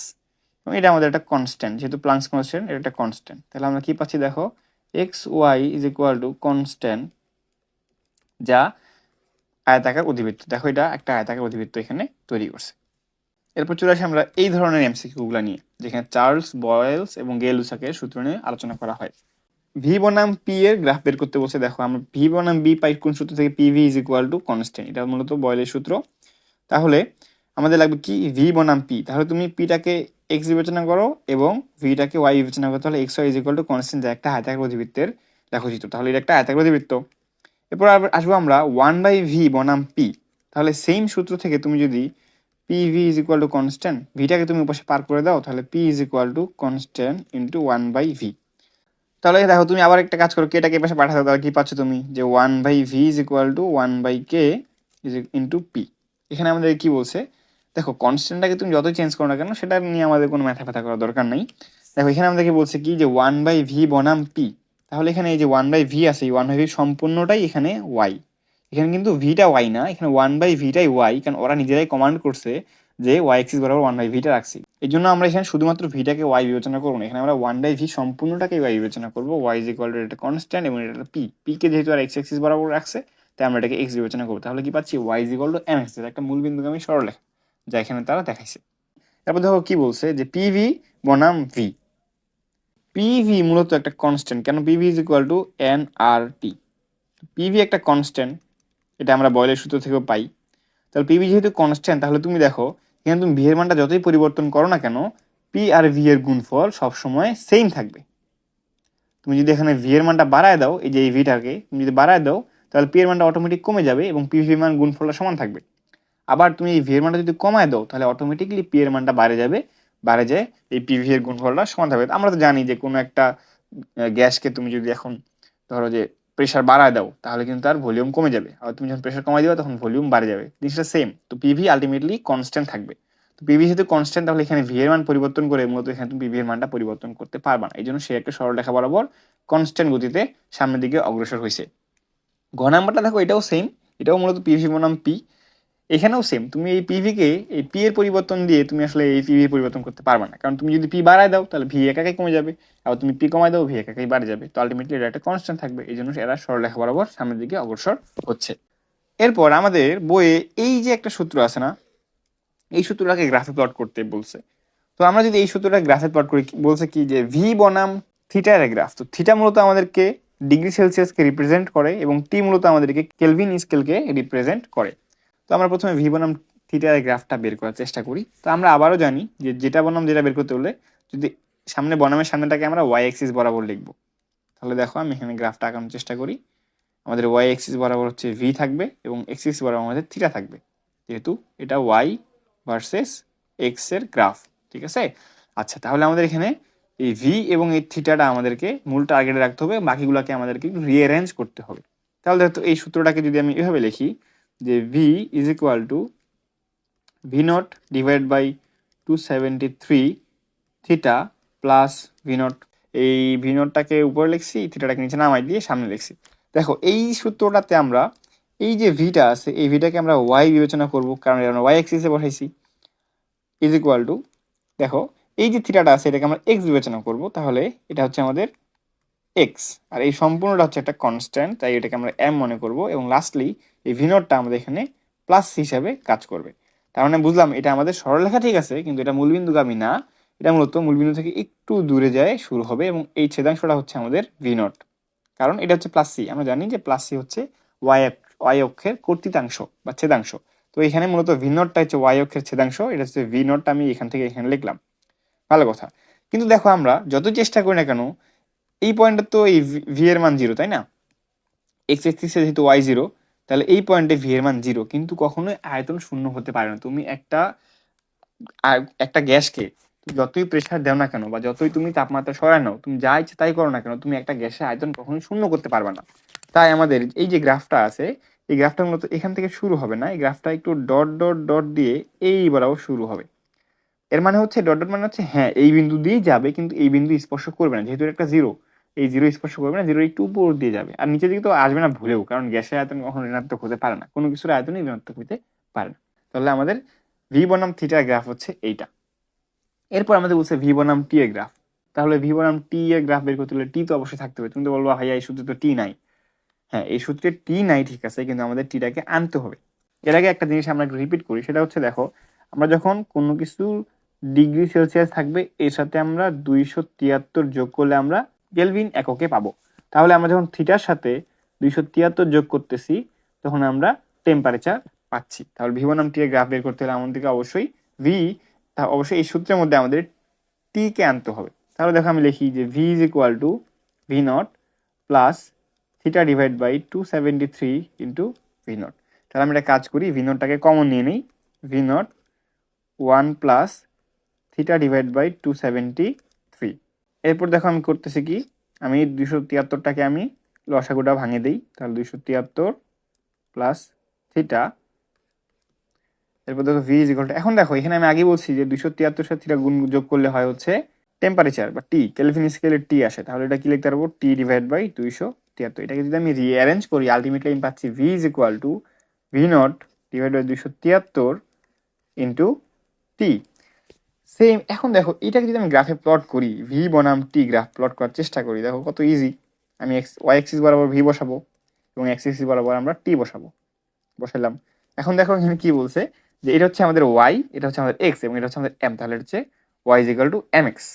এবং এটা আমাদের একটা কনস্ট্যান্ট, যেহেতু প্লাঙ্কস কনস্ট্যান্ট এটা একটা কনস্ট্যান্ট। তাহলে আমরা কি পাচ্ছি দেখো X Y is equal to constant, যা আয়তাকার অধিবৃত্ত। দেখো এটা একটা আয়তাকার অধিবৃত্ত এখানে তৈরি করছে। এরপর চলে আসি আমরা এই ধরনের এমসিকিউগুলো নিয়ে, যেখানে চার্লস বয়েলস এবং গে লুসাকের সূত্র নিয়ে আলোচনা করা হয়। ভি বনাম পি এর গ্রাফ বের করতে বলছে। দেখো আমরা ভি বনাম বি পাই কোন সূত্র থেকে? PV is equal to constant, এটা মূলত বয়েলের সূত্র। তাহলে আমাদের লাগবে কি ভি বনাম পি। তাহলে তুমি পিটাকে এক্স বিবেচনা করো এবং ভিটাকে ওয়াই বিবেচনা করো, তাহলে X Y is equal to constant, যা একটা আয়তাকার অধিবৃত্তের লেখচিত্র। তাহলে এটা একটা আয়তাকার অধিবৃত্ত। এরপর আসবো আমরা 1/v বনাম পি। তাহলে সেম সূত্র থেকে তুমি যদি P V is equal to constant, ভিটাকে তুমি পাশে পার করে দাও, তাহলে P is equal to constant into 1/v। তাহলে দেখো তুমি আবার একটা কাজ করো, কেটাকে পাশে পাঠাতে, তাহলে কি পাচ্ছ তুমি যে 1/v is equal two 1/k is into P. এখানে আমাদের কি বলছে দেখো, কনস্ট্যান্টটাকে তুমি যতই চেঞ্জ করো না কেন সেটা নিয়ে আমাদের কোনো মাথা ব্যথা করার দরকার নেই। দেখো এখানে আমাদেরকে বলছে কি যে 1/v বনাম পি। তাহলে এখানে এই যে 1/v আছে, এই 1/v সম্পূর্ণটাই এখানে ওয়াই। এখানে কিন্তু ভিটা ওয়াই না, এখানে 1/vটাই ওয়াই, কারণ ওরা নিজেরাই কমান্ড করছে যে ওয়াই এক্সিস বরাবর 1/vটা রাখছি। এই জন্য আমরা এখানে শুধুমাত্র ভিটাকে ওয়াই বিবেচনা করবো না, এখানে আমরা 1/v সম্পূর্ণটাকে ওয়াই বিবেচনা করবো। ওয়াই ইজ ইকুয়াল টু এটা কনস্ট্যান্ট এবং এটা পি, পি কে যেহেতু আর এক্স এক্সিস বরাবর রাখছে তাই আমরা এটাকে এক্স বিবেচনা করবো। তাহলে কি পাচ্ছি Y is equal to M X, একটা মূলবিন্দুগামী সরলরেখা যা এখানে তারা দেখাইছে। তারপর দেখো কি বলছে যে পিভি বনাম ভি। পিভি মূলত একটা কনস্ট্যান্ট, কেন? PV is equal to N R T. PV একটা কনস্ট্যান্ট, এটা আমরা বয়েলের সূত্র থেকেও পাই। তাহলে পিভি যেহেতু কনস্ট্যান্ট, তাহলে তুমি দেখো এখানে তুমি ভি এর মানটা যতই পরিবর্তন করো না কেন পি আর ভি এর গুণফল সবসময় সেম থাকবে। তুমি যদি এখানে ভি এর মানটা বাড়ায় দাও, এই যে এই ভিটাকে তুমি যদি বাড়ায় দাও, তাহলে পি এর মানটা অটোমেটিক কমে যাবে এবং পি ভি মান গুণফলটা সমান থাকবে। আবার তুমি এই ভি এর মানটা যদি কমায় দাও, তাহলে অটোমেটিকলি পি এর মানটা বাড়ে যাবে, বাড়ে যায় এই পিভি এর গুণফলটা সমান থাকবে। আমরা তো জানি যে কোনো একটা গ্যাসকে তুমি যদি এখন ধরো যে প্রেশার বাড়ায় দাও, তাহলে কিন্তু তার ভলিউম কমে যাবে, আর তুমি যখন প্রেশার কমাই দিবে তখন ভলিউম বাড়ে যাবে। জিনিসটা সেম। তো পিভি আলটিমেটলি কনস্ট্যান্ট থাকবে। তো পিভি যেহেতু কনস্ট্যান্ট, তাহলে এখানে ভি এর মান পরিবর্তন করে মূলত এখানে তুমি পিভি এর মানটা পরিবর্তন করতে পারবা না। এই জন্য সে একটা সরলরেখা বরাবর কনস্ট্যান্ট গতিতে সামনের দিকে অগ্রসর হয়েছে। ঘ নাম্বারটা দেখো এটাও সেম, এটাও মূলত পিভি বনাম পি, এখানেও সেম। তুমি এই পিভিকে এই পি এর পরিবর্তন দিয়ে তুমি আসলে এই পিভি পরিবর্তন করতে পারবে না, কারণ তুমি যদি পি বাড়ায় দাও তাহলে ভি একাই কমে যাবে, আর তুমি পি কমায় দাও ভি একাই বাড়ে যাবে। তো আলটিমেটলি এটা একটা কনস্ট্যান্ট থাকবে, এই জন্য এরা সরলরেখা বরাবর সামনের দিকে অগ্রসর হচ্ছে। এরপর আমাদের বইয়ে এই যে একটা সূত্র আছে না, এই সূত্রটাকে গ্রাফে প্লট করতে বলছে। তো আমরা যদি এই সূত্রটা গ্রাফে প্লট করি, বলছে কি যে ভি বনাম থিটার গ্রাফ। তো থিটা মূলত আমাদেরকে ডিগ্রি সেলসিয়াসকে রিপ্রেজেন্ট করে এবং টি মূলত আমাদেরকে কেলভিন স্কেলকে রিপ্রেজেন্ট করে। তো আমরা প্রথমে ভি বনাম থিটার গ্রাফটা বের করার চেষ্টা করি। তো আমরা আবারও জানি যে যেটা বনাম যেটা বের করতে হলে যদি সামনে বনামের সামনেটাকে আমরা ওয়াই এক্সিস বরাবর লিখবো। তাহলে দেখো আমি এখানে গ্রাফটা আঁকানোর চেষ্টা করি। আমাদের ওয়াই এক্সিস বরাবর হচ্ছে ভি থাকবে এবং এক্সিস বরাবর আমাদের থিটা থাকবে, যেহেতু এটা ওয়াই ভার্সেস এক্স এর গ্রাফ। ঠিক আছে, আচ্ছা তাহলে আমাদের এখানে এই ভি এবং এই থিটাটা আমাদেরকে মূল টার্গেটে রাখতে হবে, বাকিগুলোকে আমাদেরকে একটু রিঅ্যারেঞ্জ করতে হবে। তাহলে দেখো এই সূত্রটাকে যদি আমি এভাবে লিখি যে V is equal to V not divide by 273 theta plus V not. এই ভি নটটাকে উপরে লিখছি, থিটাটাকে নিচে নামাই দিয়ে সামনে লিখছি। দেখো এই সূত্রটাতে আমরা এই যে ভিটা আছে এই ভিটাকে আমরা ওয়াই বিবেচনা করব, কারণ আমরা ওয়াই এক্সিসে বসাইছি। ইজ ইকুয়াল টু দেখো এই যে থিটাটা আছে এটাকে আমরা এক্স বিবেচনা করব, তাহলে এটা হচ্ছে আমাদের এক্স, আর এই সম্পূর্ণটা হচ্ছে একটা কনস্ট্যান্ট, তাই এটাকে আমরা এম মনে করব। এবং লাস্টলি এই ভি নটটা আমাদের এখানে প্লাস হিসাবে কাজ করবে। তার মানে বুঝলাম এটা আমাদের সরলরেখা ঠিক আছে, কিন্তু এটা মূলবিন্দুগামী না, এটা মূলত মূলবিন্দু থেকে একটু দূরে যায় শুরু হবে, এবং এই ছেদাংশটা হচ্ছে আমাদের ভি নট, কারণ এটা হচ্ছে প্লাস সি। আমরা জানি যে প্লাস সি হচ্ছে ওয়াই অক্ষের কর্তৃতাংশ বা ছেদাংশ। তো এখানে মূলত ভি নটটা হচ্ছে ওয়াই অক্ষের ছেদাংশ, এটা হচ্ছে ভি নটটা আমি এখান থেকে এখানে লিখলাম। ভালো কথা। কিন্তু দেখো আমরা যত চেষ্টা করি না কেন এই পয়েন্টে তো এই ভি এর মান জিরো, তাই না? এক্স এক্সিসে যেহেতু ওয়াই জিরো, তাহলে এই পয়েন্টে ভি এর মান জিরো, কিন্তু কখনোই আয়তন শূন্য হতে পারে না। তুমি একটা গ্যাসকে যতই প্রেসার দাও না কেন বা যতই তুমি তাপমাত্রা সরায় নাও, তুমি যা ইচ্ছে তাই করো না কেন, তুমি একটা গ্যাসের আয়তন কখনোই শূন্য করতে পারবে না। তাই আমাদের এই যে গ্রাফটা আছে এই গ্রাফটা মূলত এখান থেকে শুরু হবে না, এই গ্রাফটা একটু ডট ডট ডট দিয়ে এই বরাবর শুরু হবে। এর মানে হচ্ছে ডট ডট মানে হচ্ছে হ্যাঁ এই বিন্দু দিয়েই যাবে, কিন্তু এই বিন্দু স্পর্শ করবে না, যেহেতু একটা জিরো, এই জিরো স্পর্শ করবে না, জিরো একটু উপর দিয়ে যাবে। আর নিচের দিকে তো আসবে না ভুলেও, কারণ গ্যাসের আয়তন কখনো ঋণাত্মক হতে পারে না, কোনো কিছুর আয়তনই ঋণাত্মক হতে পারে না। তাহলে আমাদের ভি বনাম থিটার গ্রাফ হচ্ছে এইটা। এরপর আমাদের বলছে ভি বনাম টি এর গ্রাফ। তাহলে ভি বনাম টি এর গ্রাফ বের করতে হলে টি তো অবশ্যই থাকতে হবে। তুমি তো বলবো ভাইয়া এই সূত্রে তো টি নাই। হ্যাঁ এই সূত্রে টি নাই ঠিক আছে, কিন্তু আমাদের টিটাকে আনতে হবে। এর আগে একটা জিনিস আমরা একটু রিপিট করি, সেটা হচ্ছে দেখো আমরা যখন কোনো কিছু ডিগ্রি সেলসিয়াস থাকবে এর সাথে আমরা 273 যোগ করলে আমরা কেলভিন এককে পাবো। তাহলে আমরা যখন থিটার সাথে 273 যোগ করতেছি তখন আমরা টেম্পারেচার পাচ্ছি। তাহলে ভি বনাম টি এর গ্রাফ বের করতে হলে আমাদেরকে অবশ্যই অবশ্যই এই সূত্রের মধ্যে আমাদের টি কে আনতে হবে। তাহলে দেখো আমি লিখি যে V is equal to V not plus theta divide by 273 into V not. তাহলে আমি একটা কাজ করি, ভি নটটাকে কমন নিয়ে নিই, V not 1 plus theta divide by 273। এরপর দেখো আমি করতেছি কি, আমি 273টাকে আমি লসাগুটা ভাঙে দিই, তাহলে 273 প্লাস থিটা। এরপর দেখো ভি ইজ ইকুয়াল টু, এখন দেখো এখানে আমি আগে বলছি যে 273 সাথে থিটা গুণ যোগ করলে হয় হচ্ছে টেম্পারেচার বা টি, কেলভিন স্কেলে টি আসে। তাহলে এটা কি লিখতে পারবো, টি ডিভাইড বাই 273। এটাকে যদি আমি রিঅ্যারেঞ্জ করি আলটিমেটলি আমি পাচ্ছি V is equal to V not divide by 273 into T. Same এখন দেখো এটাকে যদি আমি গ্রাফে প্লট করি, ভি বনাম টি গ্রাফ প্লট করার চেষ্টা করি, দেখো কত ইজি। আমি ওয়াই এক্সিস বরাবর ভি বসাবো এবং এক্স এক্সিস বরাবর আমরা টি বসালাম। এখন দেখো এখানে কি বলছে যে এটা হচ্ছে আমাদের ওয়াই, এটা হচ্ছে আমাদের এক্স এবং এটা হচ্ছে আমাদের এম, তাহলে হচ্ছে Y is equal to M X.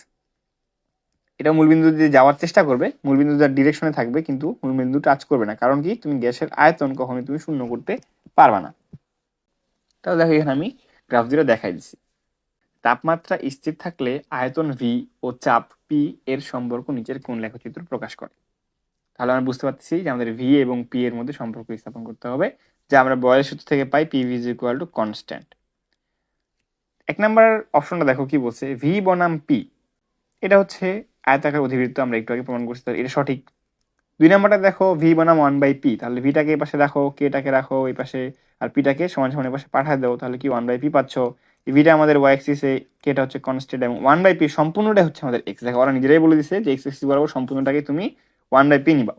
এটা মূলবিন্দু দিয়ে যাওয়ার চেষ্টা করবে, মূলবিন্দু যার ডিরেকশনে থাকবে, কিন্তু মূলবিন্দু টাচ করবে না, কারণ কি তুমি গ্যাসের আয়তন কখনোই তুমি শূন্য করতে পারবা না। তাহলে দেখো এখানে আমি গ্রাফ দিয়ে দেখাই দিচ্ছি। তাপমাত্রা স্থির থাকলে আয়তন ভি ও চাপ পি এর সম্পর্ক নিচের কোন লেখচিত্র প্রকাশ করে। তাহলে আমরা বুঝতে পারছি যে আমাদের ভি এবং পি এর মধ্যে সম্পর্ক স্থাপন করতে হবে, যা আমরা বয়েলের সূত্র থেকে পাই, P V is equal to constant. এক নাম্বার অপশনটা দেখো কি বলছে, ভি বনাম পি, এটা হচ্ছে আয়তাকার অধিবৃত্ত, আমরা একটু আগে প্রমাণ করছি, এটা সঠিক। দুই নাম্বারটা দেখো ভি বনাম 1/p, তাহলে ভিটাকে এই পাশে রাখো, কেটাকে রাখো এই পাশে, আর পিটাকে সমান সমান এই পাশে পাঠায় দাও, তাহলে কি 1/p পাচ্ছ। এই ভিটা আমাদের ওয়াই এক্সিসে, কেটা হচ্ছে কনস্ট্যান্ট, এবং 1/p সম্পূর্ণটাই হচ্ছে আমাদের এক্স। দেখো ওরা নিজেরাই বলে দিছে যে এক্স এক্সিস বরাবর সম্পূর্ণটাকে তুমি 1/p নিবা।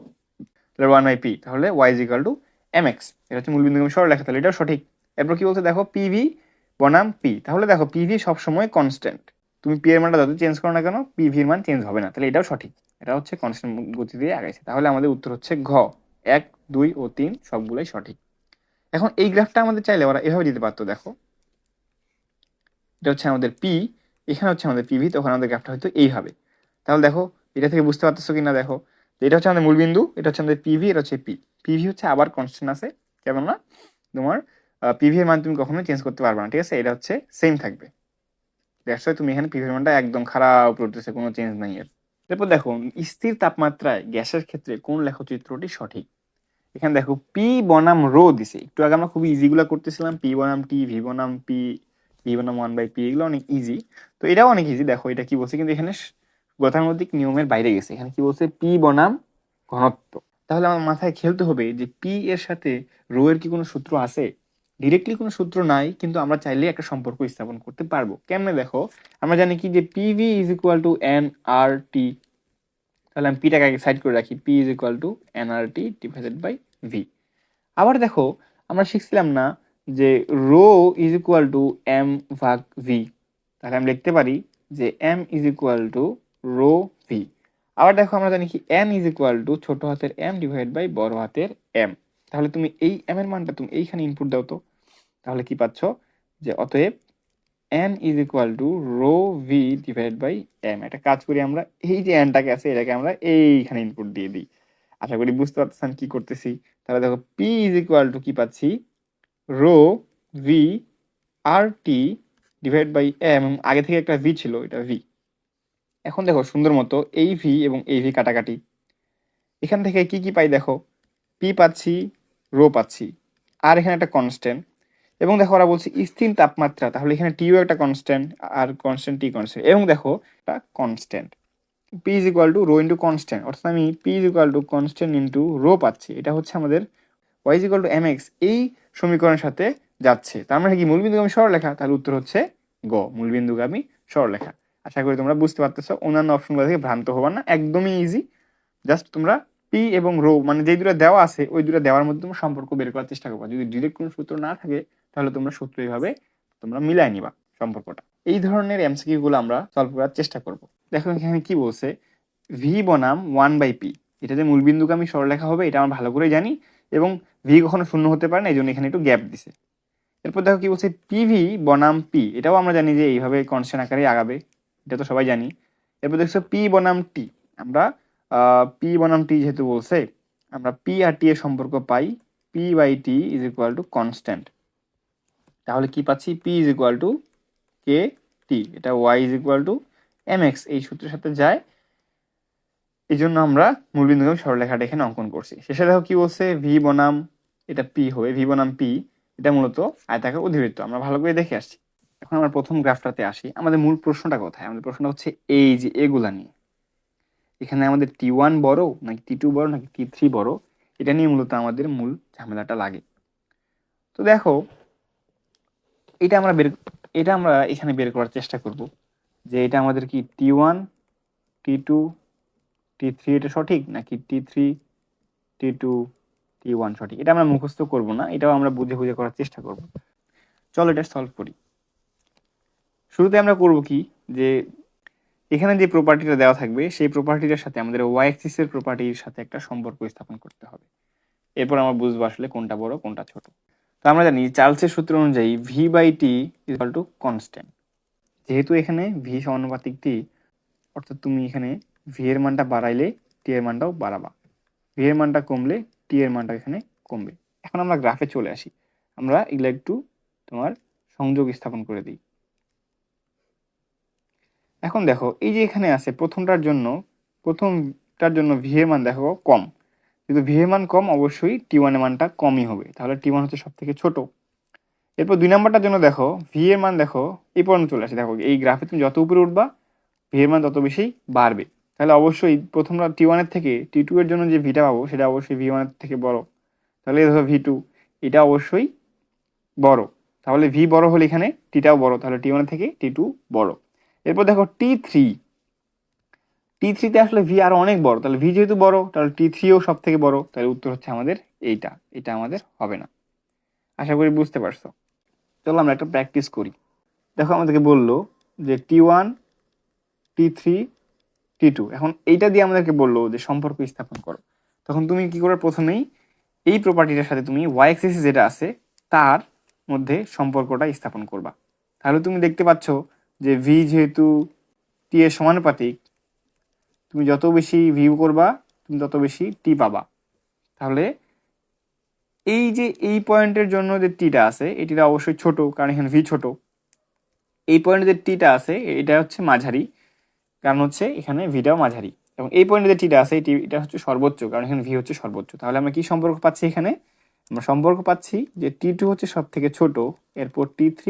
তাহলে 1/p, তাহলে y is equal two mx, এটা হচ্ছে মূলবিন্দুগামী সরলরেখা, তাহলে এটাও সঠিক। এরপর কি বলছে দেখো, পিভি বনাম পি, তাহলে দেখো পিভি সবসময় কনস্ট্যান্ট, তুমি পি এর মানটা যত চেঞ্জ করো না কেন পিভির মান চেঞ্জ হবে না, তাহলে এটাও সঠিক, এটা হচ্ছে কনস্ট্যান্ট গতি দিয়ে আগাইছে। তাহলে আমাদের উত্তর হচ্ছে ঘ, 1, 2 ও 3 সবগুলোই সঠিক। এখন এই গ্রাফটা আমাদের চাইলে ওরা এভাবে দিতে পারতো, দেখো এটা হচ্ছে আমাদের পি, এখানে হচ্ছে আমাদের পিভি, তখন আমাদের গ্রাফটা হয়তো এইভাবে। তাহলে দেখো এটা থেকে বুঝতে পারতেছো কিনা, দেখো এটা হচ্ছে আমাদের মূলবিন্দু, এটা হচ্ছে আমাদের পিভি, এটা হচ্ছে পি। পিভি হচ্ছে আবার কনস্ট্যান্ট আছে, কেননা তোমার পিভি এর মান তুমি কখনোই চেঞ্জ করতে পারবে না, ঠিক আছে, এটা হচ্ছে সেম থাকবে। দ্যাটস ওয়াই তুমি এখানে পিভি এর মানটা একদম খারাপ উপরে উঠতেছে, কোনো চেঞ্জ নাই এর। এরপর দেখো স্থির তাপমাত্রায় গ্যাসের ক্ষেত্রে কোন লেখচিত্রটি সঠিক। এখানে দেখো পি বনাম রো দিছে, একটু আগে আমরা খুবই ইজিগুলো করতেছিলাম, পি বনাম টি, ভি বনাম পি, ভি বনাম 1/p, এগুলো অনেক ইজি। তো এটাও অনেক ইজি, দেখো এটা কি বলছে, কিন্তু এখানে গতানুগতিক নিয়মের বাইরে গেছে, এখানে কি বলছে পি বনাম ঘনত্ব। তাহলে আমার মাথায় খেলতে হবে যে পি এর সাথে রো এর কি কোনো সূত্র আছে। ডিরেক্টলি কোনো সূত্র নাই, কিন্তু আমরা চাইলে একটা সম্পর্ক স্থাপন করতে পারবো। কেমনে দেখো, আমরা জানি কি যে PV is equal to N R T, তাহলে আমি পিটাকে আগে সাইড করে রাখি, P is equal to N R T divided by V. আবার দেখো আমরা শিখছিলাম না যে rho is equal to M ভাগ ভি, তাহলে আমি লিখতে পারি যে M is equal to rho V. আবার দেখো আমরা জানি কি এন ইজ ইকুয়াল টু ছোট হাতের এম ডিভাইড বাই বড় হাতের এম, তাহলে তুমি এই এম এর মানটা তুমি এইখানে ইনপুট দাও তো, তাহলে কি পাচ্ছ যে অতএব N is equal to rho V divide by M. একটা কাজ করি আমরা, এই যে এনটাকে আছে এটাকে আমরা এইখানে ইনপুট দিয়ে দিই। আশা করি বুঝতে পারতেছেন কি করতেছি। তাহলে দেখো পি ইজ ইকুয়াল টু কি পাচ্ছি, rho V R T divide by M, আগে থেকে একটা ভি ছিল, এটা ভি। এখন দেখো সুন্দর মতো এই ভি এবং এই ভি কাটাকাটি, এখান থেকে কি কি পাই দেখো, পি পাচ্ছি, রো পাচ্ছি, আর এখানে একটা কনস্ট্যান্ট, এবং দেখো ওরা বলছে স্থির তাপমাত্রা, তাহলে এখানে টিও একটা constant, R constant T constant, এবং দেখো একটা constant P is equal to rho into constant, অর্থাৎ আমি P is equal to constant into rho পাচ্ছি, এটা হচ্ছে আমাদের Y is equal to M X এই সমীকরণের সাথে যাচ্ছে। তার মানে কি মূলবিন্দুগামী সরলরেখা, তার উত্তর হচ্ছে গ, মূলবিন্দুগামী সরলরেখা। আশা করি তোমরা বুঝতে পারতেছো, অন্যান্য অপশনগুলো থেকে ভ্রান্ত হবা না, একদমই ইজি। জাস্ট তোমরা পি এবং রো মানে যেই দুটো দেওয়া আছে ওই দুটো দেওয়ার মধ্যে তোমরা সম্পর্ক বের করার চেষ্টা করবা, যদি ডিরেক্ট কোনো সূত্র না থাকে তাহলে তোমরা সূত্র এইভাবে তোমরা মিলাই নিবা সম্পর্কটা। এই ধরনের এমসিকিউ গুলো আমরা সলভ করার চেষ্টা করব। দেখো এখানে কি বলছে, ভি বনাম 1/p, এটা যে মূলবিন্দুগামী সরলরেখা হবে এটা আমরা ভালো করে জানি, এবং ভি কখনো শূন্য হতে পারে না, এই জন্য এখানে একটু গ্যাপ দিছে। এরপর দেখো কি বলছে, পিভি বনাম পি, এটাও আমরা জানি যে এইভাবে কনস্ট্যান্ট আকারে আগাবে, এটা তো সবাই জানি। এরপর দেখছো পি বনাম টি, আমরা পি বনাম টি যেহেতু বলছে, আমরা পি আর টি এর সম্পর্ক পাই, P by T is equal to constant, তাহলে কি পাচ্ছি P is equal to K T, এটা Y is equal to M X এই সূত্রের সাথে যায়, এই জন্য আমরা মূলবিন্দুগামী সরলরেখাটা এখানে অঙ্কন করছি। শেষে দেখো কি বলছে, ভি বনাম, এটা পি হবে, ভি বনাম পি, এটা মূলত আয়তাকার অধিবৃত্ত, আমরা ভালো করে দেখে আসছি। এখন আমরা প্রথম গ্রাফটাতে আসি, আমাদের মূল প্রশ্নটা কোথায়, আমাদের প্রশ্নটা হচ্ছে এই যে এগুলা নিয়ে, এখানে আমাদের T1 বড় নাকি T2 বড় নাকি T3 বড়, এটা নিয়ে মূলত আমাদের মূল ঝামেলাটা লাগে। তো দেখো এটা আমরা এখানে বের করার চেষ্টা করব যে এটা আমাদের কি T1 T2 T3 এটা সঠিক নাকি T3 T2 T1 সঠিক, এটা আমরা মুখস্থ করব না, এটাও আমরা বুঝে বুঝে করার চেষ্টা করব। চলো এটা সলভ করি। শুরুতে আমরা করব কি, যে এখানে যে প্রপার্টিটা দেওয়া থাকবে সেই প্রপার্টিটার সাথে আমাদের ওয়াই অ্যাক্সিসের প্রপার্টির সাথে একটা সম্পর্ক স্থাপন করতে হবে, এরপর আমরা বুঝবো আসলে কোনটা বড় কোনটা ছোট। তো আমরা জানি চার্লসের সূত্র অনুযায়ী V by T equal to constant, যেহেতু এখানে ভি সমানুপাতিক টি, অর্থাৎ তুমি এখানে ভি এর মানটা বাড়াইলে টি এর মানটাও বাড়াবা, ভি এর মানটা কমলে টি এর মানটা এখানে কমবে। এখন আমরা গ্রাফে চলে আসি, আমরা এগুলো একটু তোমার সংযোগ স্থাপন করে দিই। এখন দেখো এই যে এখানে আছে প্রথমটার জন্য ভি এর মান দেখো কম, কিন্তু ভি এর মান কম অবশ্যই T1 এর মানটা কমই হবে, তাহলে T1 হচ্ছে সব থেকে ছোট। এরপর 2 নাম্বারটার জন্য দেখো ভি এর মান দেখো এই পর্যন্ত চলে আসে, দেখো এই গ্রাফে তুমি যত উপরে উঠবা ভি এর মান তত বেশি বাড়বে, তাহলে অবশ্যই প্রথমটা T1 এর থেকে T2 এর জন্য যে ভিটা পাবো সেটা অবশ্যই V1 এর থেকে বড়, তাহলে ধরো V2 এটা অবশ্যই বড়, তাহলে ভি বড় হলে এখানে টিটাও বড়, তাহলে T1 এর থেকে T2 বড়। এরপর দেখো T3, T3-তে আসলে ভি আরো অনেক বড়, তাহলে ভি যেহেতু বড় তাহলে T3ও সব থেকে বড়, তাহলে উত্তর হচ্ছে আমাদের এইটা, এটা আমাদের হবে না। আশা করি বুঝতে পারছো। চলো আমরা একটা প্র্যাকটিস করি। দেখো আমাদেরকে বললো যে T1, T3, T2, এখন এইটা দিয়ে আমাদেরকে বললো যে সম্পর্ক স্থাপন করো। তখন তুমি কি করবে, প্রথমেই এই প্রপার্টিটার সাথে তুমি ওয়াই অ্যাক্সিসে যেটা আছে তার মধ্যে সম্পর্কটা স্থাপন করবা। তাহলে তুমি দেখতে পাচ্ছ যে ভি যেহেতু টি এর সমানুপাতিক, তুমি যত বেশি ভিউ করবা তুমি তত বেশি টি পাবা। তাহলে এই যে এই পয়েন্টের জন্য যে টিটা আছে এটিটা অবশ্যই ছোট, কারণ এখানে ভি ছোট। এই পয়েন্টে যে টিটা আছে এটা হচ্ছে মাঝারি, কারণ হচ্ছে এখানে ভিটাও মাঝারি। এবং এই পয়েন্টে যে টিটা আছে এটা হচ্ছে সর্বোচ্চ, কারণ এখানে ভি হচ্ছে সর্বোচ্চ। তাহলে আমরা কি সম্পর্ক পাচ্ছি এখানে? আমরা সম্পর্ক পাচ্ছি যে T2 হচ্ছে সব থেকে ছোট, এরপর T3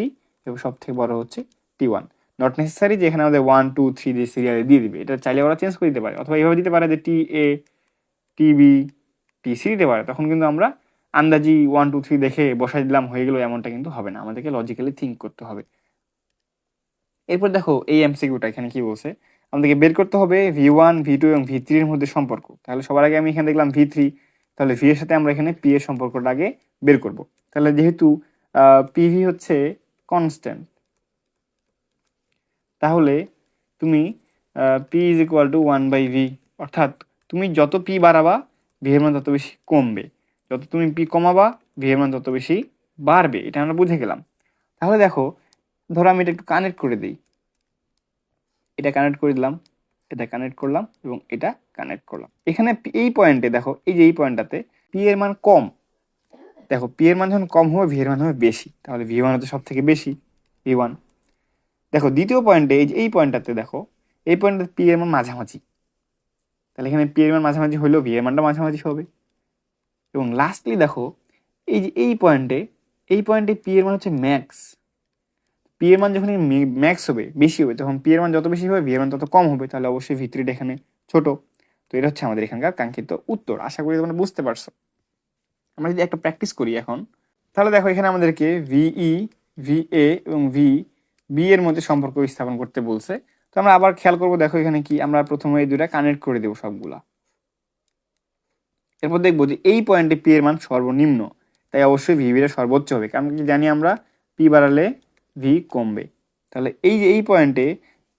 এবং সব থেকে বড় হচ্ছে T1। নট নেসেসারি যে এখানে আমাদের 1, 2, 3 দিয়ে সিরিয়ালে দিয়ে দিবে, এটা চাইলে ওরা চেঞ্জ করে দিতে পারে, অথবা এইভাবে দিতে পারে যে TA, TB, TC দিতে পারে। তখন কিন্তু আমরা আন্দাজি 1, 2, 3 দেখে বসাই দিলাম হয়ে গেল, এমনটা কিন্তু হবে না, আমাদেরকে লজিক্যালি থিঙ্ক করতে হবে। এরপর দেখো এই এমসিকিউটা এখানে কি বলছে, আমাদেরকে বের করতে হবে V1, V2 এবং V3 এর মধ্যে সম্পর্ক। তাহলে সবার আগে আমি এখানে দেখলাম V3, তাহলে ভি এর সাথে আমরা এখানে পি এর সম্পর্কটা আগে বের করব। তাহলে যেহেতু পিভি হচ্ছে কনস্ট্যান্ট, তাহলে তুমি P is equal two 1/v, অর্থাৎ তুমি যত পি বাড়াবা ভি এর মান তত বেশি কমবে, যত তুমি পি কমাবা ভি এর মান তত বেশি বাড়বে। এটা আমরা বুঝে গেলাম। তাহলে দেখো, ধরো আমি এটা একটু কানেক্ট করে দিই, এটা কানেক্ট করে দিলাম, এটা কানেক্ট করলাম এবং এটা কানেক্ট করলাম। এখানে এই পয়েন্টে দেখো, এই যে এই পয়েন্টটাতে পি এর মান কম, দেখো পি এর মান যখন কম হবে ভি এর মান হবে বেশি, তাহলে ভি ওয়ান হচ্ছে সব থেকে বেশি, V1। দেখো দ্বিতীয় পয়েন্টে এই পয়েন্টটাতে দেখো, এই পয়েন্টটাতে পি এর মান মাঝামাঝি, তাহলে এখানে পি এর মান মাঝামাঝি হলেও ভি এর মানটা মাঝামাঝি হবে। এবং লাস্টলি দেখো এই যে এই পয়েন্টে পি এর মান হচ্ছে ম্যাক্স, পি এর মান যখন ম্যাক্স হবে বেশি হবে, তখন পি এর মান যত বেশি হবে ভি এর মান তত কম হবে, তাহলে অবশ্যই V3 এখানে ছোট। তো এটা হচ্ছে আমাদের এখানকার কাঙ্ক্ষিত উত্তর। আশা করি তোমরা বুঝতে পারছো। আমরা যদি একটা প্র্যাকটিস করি এখন, তাহলে দেখো এখানে আমাদেরকে ভিই, ভিএ এবং বি এর মধ্যে সম্পর্ক স্থাপন করতে বলছে। তো আমরা আবার খেয়াল করবো, দেখো এখানে কি, আমরা প্রথমে এই দুটা কানেক্ট করে দেবো সবগুলা। এরপর দেখবো যে এই পয়েন্টে পি এর মান সর্বনিম্ন, তাই অবশ্যই ভিটা সর্বোচ্চ হবে, কারণ কি জানি আমরা পি বাড়ালে ভি কমবে। তাহলে এই যে এই পয়েন্টে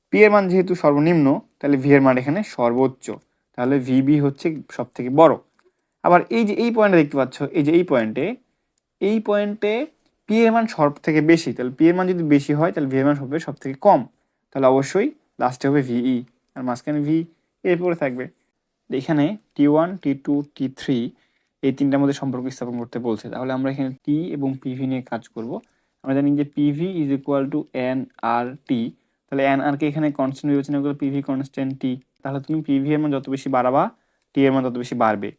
পি এর মান যেহেতু সর্বনিম্ন, তাহলে ভি এর মান এখানে সর্বোচ্চ, তাহলে ভিবি হচ্ছে সব থেকে বড়। আবার এই যে এই পয়েন্টে দেখতে পাচ্ছ, এই যে এই পয়েন্টে পি এর মান সব থেকে বেশি, তাহলে পি এর মান যদি বেশি হয় তাহলে ভি এর মান হবে সব থেকে কম, তাহলে অবশ্যই লাস্টে হবে ভিই, আর মাঝখানে ভি এরপরে থাকবে। এখানে T1, T2, T3 এই তিনটার মধ্যে সম্পর্ক স্থাপন করতে বলছে। তাহলে আমরা এখানে টি এবং পিভি নিয়ে কাজ করব। আমরা জানি যে PV is equal to N R T, তাহলে এন আর কে এখানে কনস্ট্যান্ট বিবেচনা করলে পিভি কনস্ট্যান্ট টি। তাহলে তুমি পিভি এর মান যত বেশি বাড়াবা টি এর মান তত বেশি বাড়বে,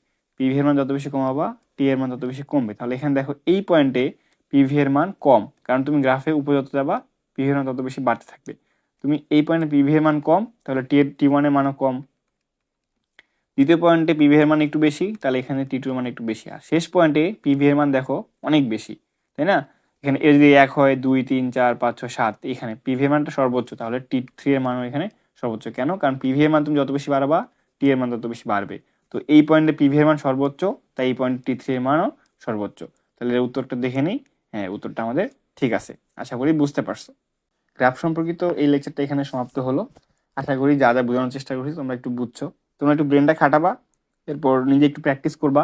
পিভি এর মান যত বেশি কমাবা টি এর মান তত বেশি কমবে। তাহলে এখানে দেখো এই পয়েন্টে পিভি এর মান কম, কারণ তুমি গ্রাফে উপরে যত যাবা পিভি এর মান তত বেশি বাড়তে থাকবে। তুমি এই পয়েন্টে পিভি এর মান কম, তাহলে T1 এর মানও কম। দ্বিতীয় পয়েন্টে পিভি এর মান একটু বেশি, তাহলে এখানে T2 এর মান একটু বেশি। আর শেষ পয়েন্টে পিভি এর মান দেখো অনেক বেশি, তাই না? এখানে এ যদি 1 হয়, 2, 3, 4, 5, 6, 7, এখানে পিভি এর মানটা সর্বোচ্চ, তাহলে T3 এর মানও এখানে সর্বোচ্চ। কেন? কারণ পিভি এর মান তুমি যত বেশি বাড়াবা টি এর মান তত বেশি বাড়বে। তো এই পয়েন্টে পিভি এর মান সর্বোচ্চ, তাই এই পয়েন্টে T3 এর মানও সর্বোচ্চ। তাহলে এর উত্তরটা দেখে নিই। হ্যাঁ, উত্তরটা আমাদের ঠিক আছে। আশা করি বুঝতে পারছো। গ্রাফ সম্পর্কিত এই লেকচারটা এখানে সমাপ্ত হলো। আশা করি যা যা বোঝানোর চেষ্টা করছি তোমরা একটু বুঝছো। তোমরা একটু ব্রেনটা খাটাবা, এরপর নিজে একটু প্র্যাকটিস করবা,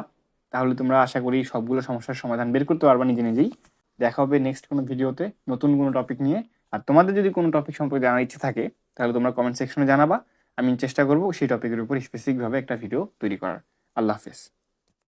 তাহলে তোমরা আশা করি সবগুলো সমস্যার সমাধান বের করতে পারবা নিজে নিজেই। দেখা হবে নেক্সট কোনো ভিডিওতে নতুন কোনো টপিক নিয়ে। আর তোমাদের যদি কোনো টপিক সম্পর্কে জানার ইচ্ছে থাকে তাহলে তোমরা কমেন্ট সেকশনে জানাবা, আমি চেষ্টা করবো সেই টপিকের উপর স্পেসিফিকভাবে একটা ভিডিও তৈরি করার। আল্লাহ হাফেজ।